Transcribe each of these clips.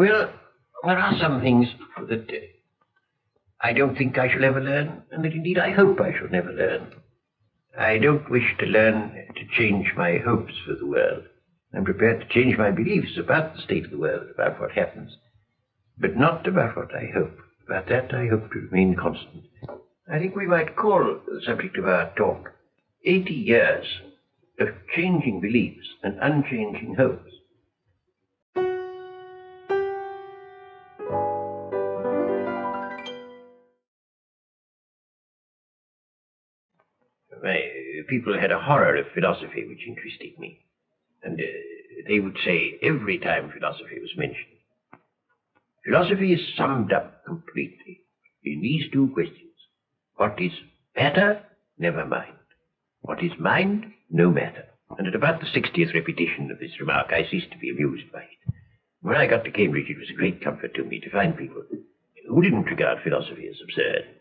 Well, there are some things that I don't think I shall ever learn, and that indeed I hope I shall never learn. I don't wish to learn to change my hopes for the world. I'm prepared to change my beliefs about the state of the world, about what happens, but not about what I hope. About that I hope to remain constant. I think we might call the subject of our talk 80 years of changing beliefs and unchanging hopes. People had a horror of philosophy which interested me, and they would say every time philosophy was mentioned, philosophy is summed up completely in these two questions. What is matter? Never mind. What is mind? No matter. And at about the 60th repetition of this remark, I ceased to be amused by it. When I got to Cambridge, it was a great comfort to me to find people who didn't regard philosophy as absurd.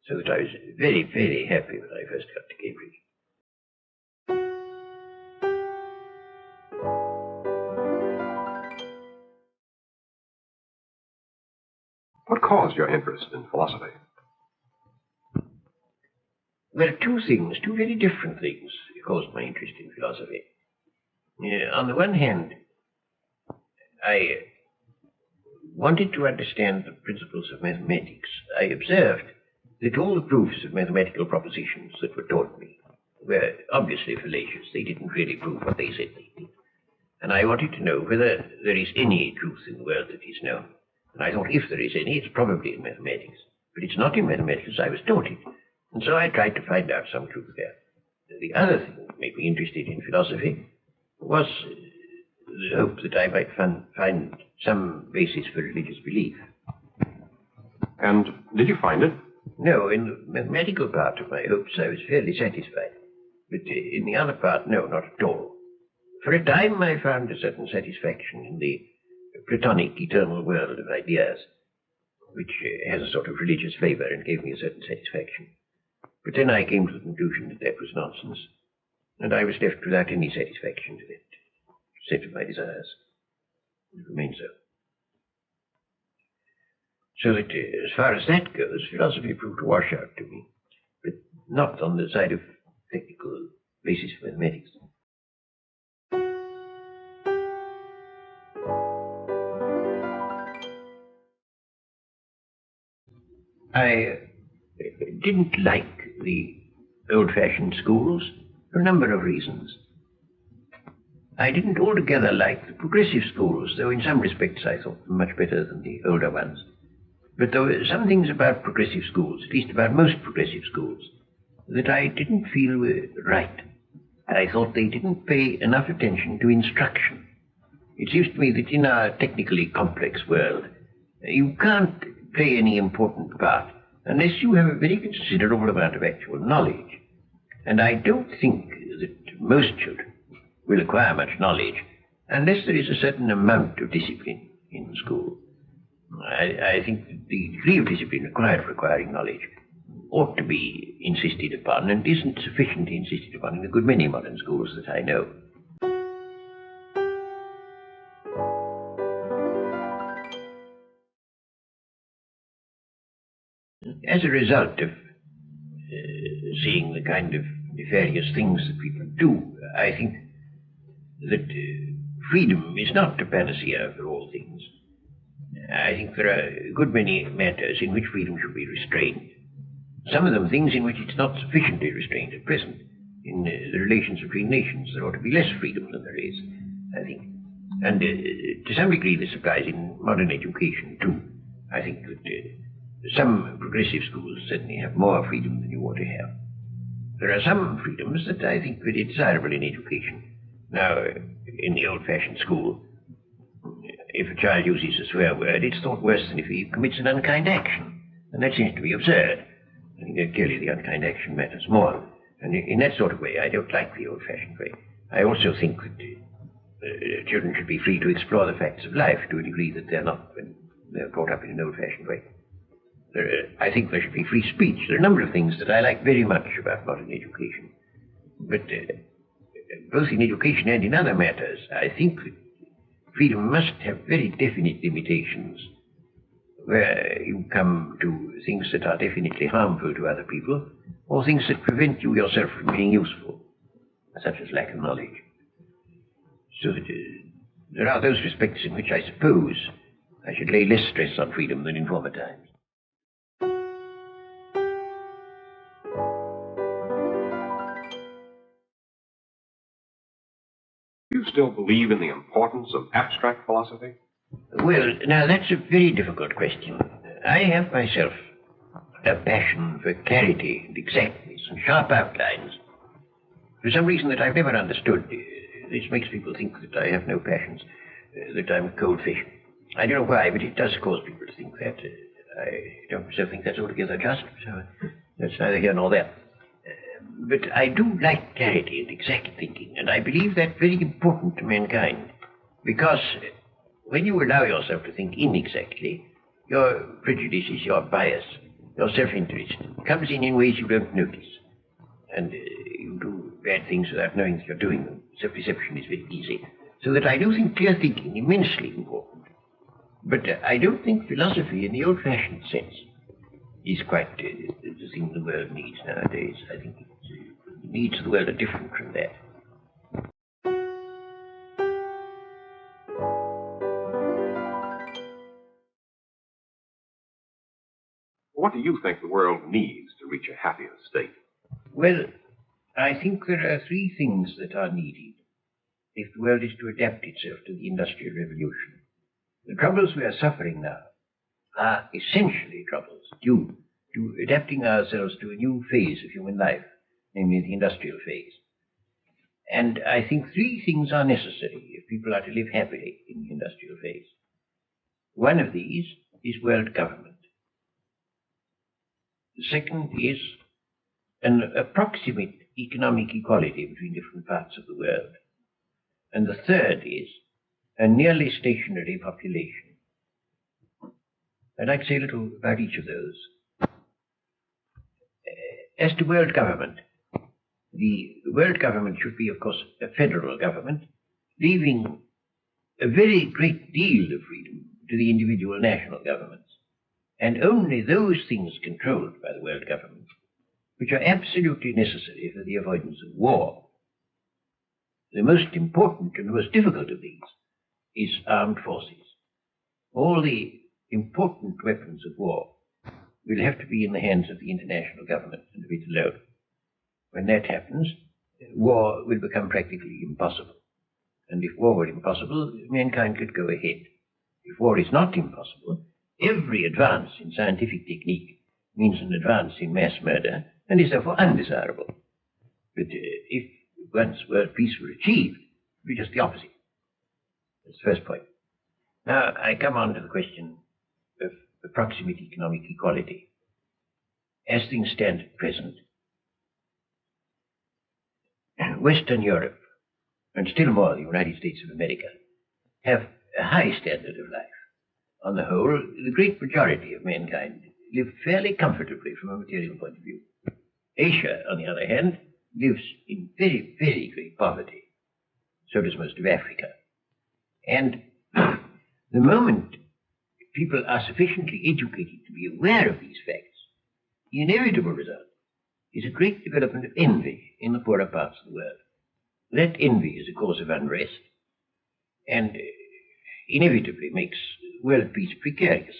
So that I was very, very happy when I first got to Cambridge. What caused your interest in philosophy? Well, two very different things caused my interest in philosophy. On the one hand, I wanted to understand the principles of mathematics. I observed that all the proofs of mathematical propositions that were taught me were obviously fallacious. They didn't really prove what they said they did. And I wanted to know whether there is any truth in the world that is known. And I thought if there is any, it's probably in mathematics. But it's not in mathematics as I was taught it. And so I tried to find out some truth there. The other thing that made me interested in philosophy was the hope that I might find some basis for religious belief. And did you find it? No, in the mathematical part of my hopes I was fairly satisfied. But in the other part, no, not at all. For a time I found a certain satisfaction in the Platonic eternal world of ideas, which has a sort of religious flavor and gave me a certain satisfaction. But then I came to the conclusion that that was nonsense, and I was left without any satisfaction to that set of my desires. It remained so. So that as far as that goes, philosophy proved a washout to me, but not on the side of technical basis for mathematics. I didn't like the old-fashioned schools for a number of reasons. I didn't altogether like the progressive schools, though in some respects I thought them much better than the older ones. But there were some things about progressive schools, at least about most progressive schools, that I didn't feel were right. I thought they didn't pay enough attention to instruction. It seems to me that in our technically complex world, you can't play any important part unless you have a very considerable amount of actual knowledge. And I don't think that most children will acquire much knowledge unless there is a certain amount of discipline in school. I think that the degree of discipline required for acquiring knowledge ought to be insisted upon, and isn't sufficiently insisted upon in a good many modern schools that I know. As a result of seeing the kind of nefarious things that people do, I think that freedom is not a panacea for all things. I think there are a good many matters in which freedom should be restrained. Some of them things in which it's not sufficiently restrained at present. In the relations between nations, there ought to be less freedom than there is, I think. And to some degree this applies in modern education too. I think that some progressive schools certainly have more freedom than you ought to have. There are some freedoms that I think very desirable in education. Now, in the old-fashioned school, if a child uses a swear word, it's thought worse than if he commits an unkind action. And that seems to be absurd. I think that clearly the unkind action matters more. And in that sort of way, I don't like the old-fashioned way. I also think that children should be free to explore the facts of life to a degree that they're not when they're brought up in an old-fashioned way. I think there should be free speech. There are a number of things that I like very much about modern education. But both in education and in other matters, I think that freedom must have very definite limitations, where you come to things that are definitely harmful to other people, or things that prevent you yourself from being useful, such as lack of knowledge. So that there are those respects in which I suppose I should lay less stress on freedom than in former times. Do you still believe in the importance of abstract philosophy? Well, now that's a very difficult question. I have myself a passion for clarity and exactness and sharp outlines. For some reason that I've never understood, this makes people think that I have no passions, that I'm a cold fish. I don't know why, but it does cause people to think that. I don't myself think that's altogether just, so that's neither here nor there. But I do like clarity and exact thinking, and I believe that's very important to mankind, because when you allow yourself to think inexactly, your prejudices, your bias, your self-interest comes in ways you don't notice. And you do bad things without knowing that you're doing them. Self-deception is very easy. So that I do think clear thinking immensely important. But I don't think philosophy in the old-fashioned sense is quite the thing the world needs nowadays. I think the needs of the world are different from that. What do you think the world needs to reach a happier state? Well, I think there are three things that are needed if the world is to adapt itself to the Industrial Revolution. The troubles we are suffering now are essentially troubles due to adapting ourselves to a new phase of human life, namely the industrial phase. And I think three things are necessary if people are to live happily in the industrial phase. One of these is world government. The second is an approximate economic equality between different parts of the world. And the third is a nearly stationary population. I'd like to say a little about each of those. As to world government, the world government should be, of course, a federal government, leaving a very great deal of freedom to the individual national governments, and only those things controlled by the world government which are absolutely necessary for the avoidance of war. The most important and the most difficult of these is armed forces. All the important weapons of war will have to be in the hands of the international government and of it alone. When that happens, war will become practically impossible. And if war were impossible, mankind could go ahead. If war is not impossible, every advance in scientific technique means an advance in mass murder and is therefore undesirable. But if once world peace were achieved, it would be just the opposite. That's the first point. Now I come on to the question of approximate economic equality. As things stand at present, Western Europe, and still more the United States of America, have a high standard of life. On the whole, the great majority of mankind live fairly comfortably from a material point of view. Asia, on the other hand, lives in very, very great poverty. So does most of Africa. And the moment people are sufficiently educated to be aware of these facts, the inevitable result is a great development of envy in the poorer parts of the world. That envy is a cause of unrest and inevitably makes world peace precarious.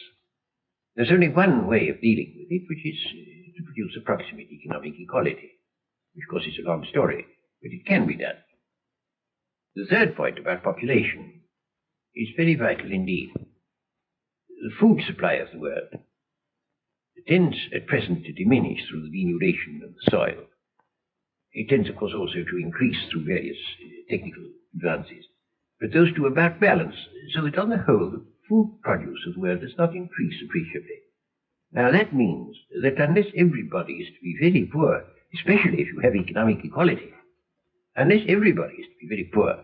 There's only one way of dealing with it, which is to produce approximate economic equality, which of course is a long story, but it can be done. The third point about population is very vital indeed. The food supply of the world tends at present to diminish through the denudation of the soil. It tends, of course, also to increase through various technical advances. But those two about balance, so that on the whole, the food produce of the world does not increase appreciably. Now that means that unless everybody is to be very poor, especially if you have economic equality, unless everybody is to be very poor,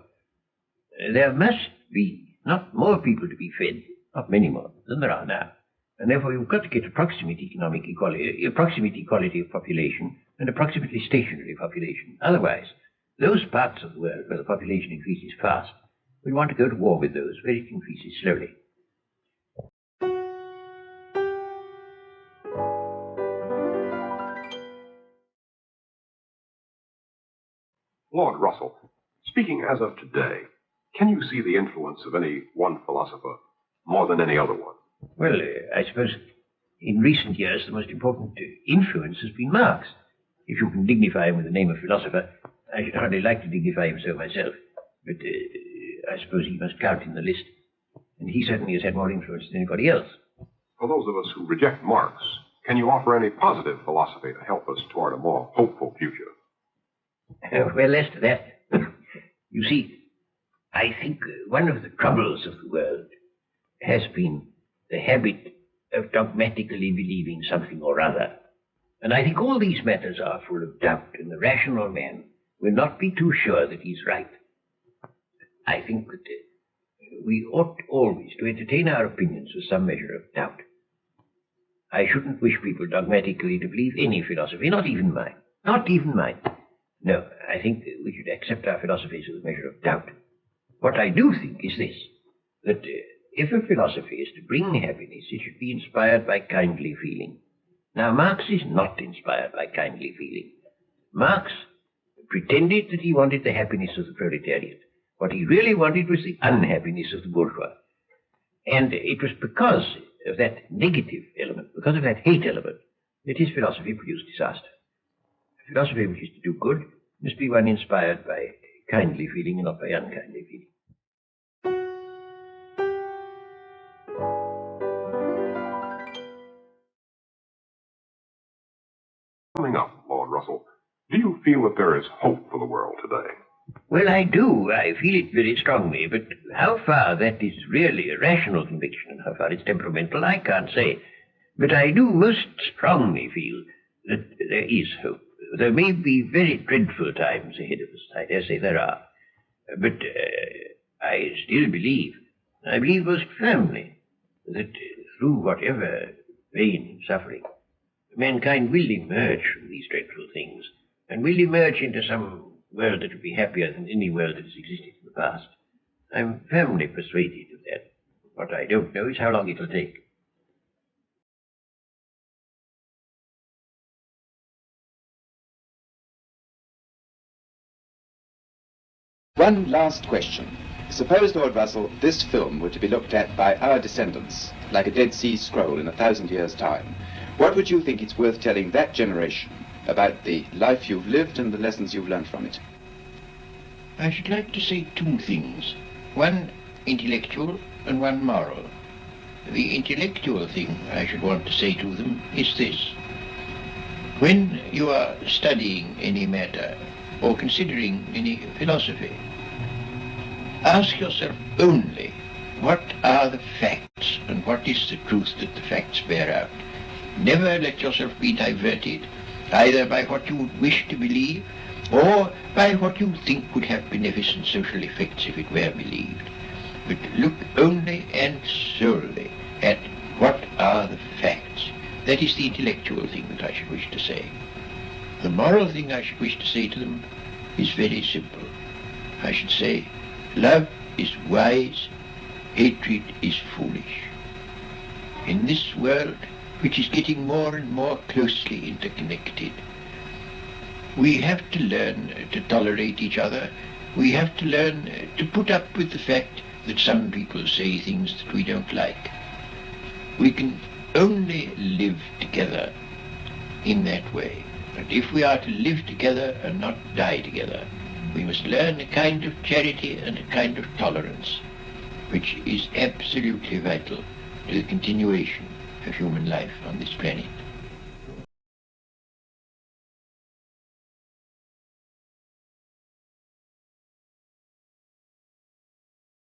there must be not more people to be fed, not many more than there are now. And therefore you've got to get approximate economic equality, approximate equality of population, and approximately stationary population. Otherwise, those parts of the world where the population increases fast We want to go to war with those where it increases slowly. Lord Russell, speaking as of today, can you see the influence of any one philosopher more than any other one? Well, I suppose in recent years the most important influence has been Marx. If you can dignify him with the name of philosopher, I should hardly like to dignify him so myself, but I suppose he must count in the list, and he certainly has had more influence than anybody else. For those of us who reject Marx, can you offer any positive philosophy to help us toward a more hopeful future? Well, as to that, you see, I think one of the troubles of the world has been the habit of dogmatically believing something or other. And I think all these matters are full of doubt, and the rational man will not be too sure that he's right. I think that we ought always to entertain our opinions with some measure of doubt. I shouldn't wish people dogmatically to believe any philosophy, not even mine. Not even mine. No, I think we should accept our philosophies with a measure of doubt. What I do think is this, that if a philosophy is to bring happiness, it should be inspired by kindly feeling. Now, Marx is not inspired by kindly feeling. Marx pretended that he wanted the happiness of the proletariat. What he really wanted was the unhappiness of the bourgeois. And it was because of that negative element, because of that hate element, that his philosophy produced disaster. A philosophy which is to do good must be one inspired by kindly feeling and not by unkindly feeling. Coming up, Lord Russell, do you feel that there is hope for the world today? Well, I do. I feel it very strongly, but how far that is really a rational conviction and how far it's temperamental, I can't say. But I do most strongly feel that there is hope. There may be very dreadful times ahead of us. I dare say there are. But I still believe, I believe most firmly, that through whatever pain and suffering, mankind will emerge from these dreadful things and will emerge into some world that will be happier than any world that has existed in the past. I'm firmly persuaded of that. What I don't know is how long it will take. One last question. Suppose, Lord Russell, this film were to be looked at by our descendants, like a Dead Sea Scroll in 1,000 years' time. What would you think it's worth telling that generation about the life you've lived and the lessons you've learned from it? I should like to say two things. One intellectual and one moral. The intellectual thing I should want to say to them is this. When you are studying any matter or considering any philosophy, ask yourself only what are the facts and what is the truth that the facts bear out. Never let yourself be diverted either by what you would wish to believe or by what you think would have beneficent social effects if it were believed. But look only and solely at what are the facts. That is the intellectual thing that I should wish to say. The moral thing I should wish to say to them is very simple. I should say, love is wise, hatred is foolish. In this world, which is getting more and more closely interconnected, we have to learn to tolerate each other. We have to learn to put up with the fact that some people say things that we don't like. We can only live together in that way. But if we are to live together and not die together, we must learn a kind of charity and a kind of tolerance, which is absolutely vital to the continuation of human life on this planet.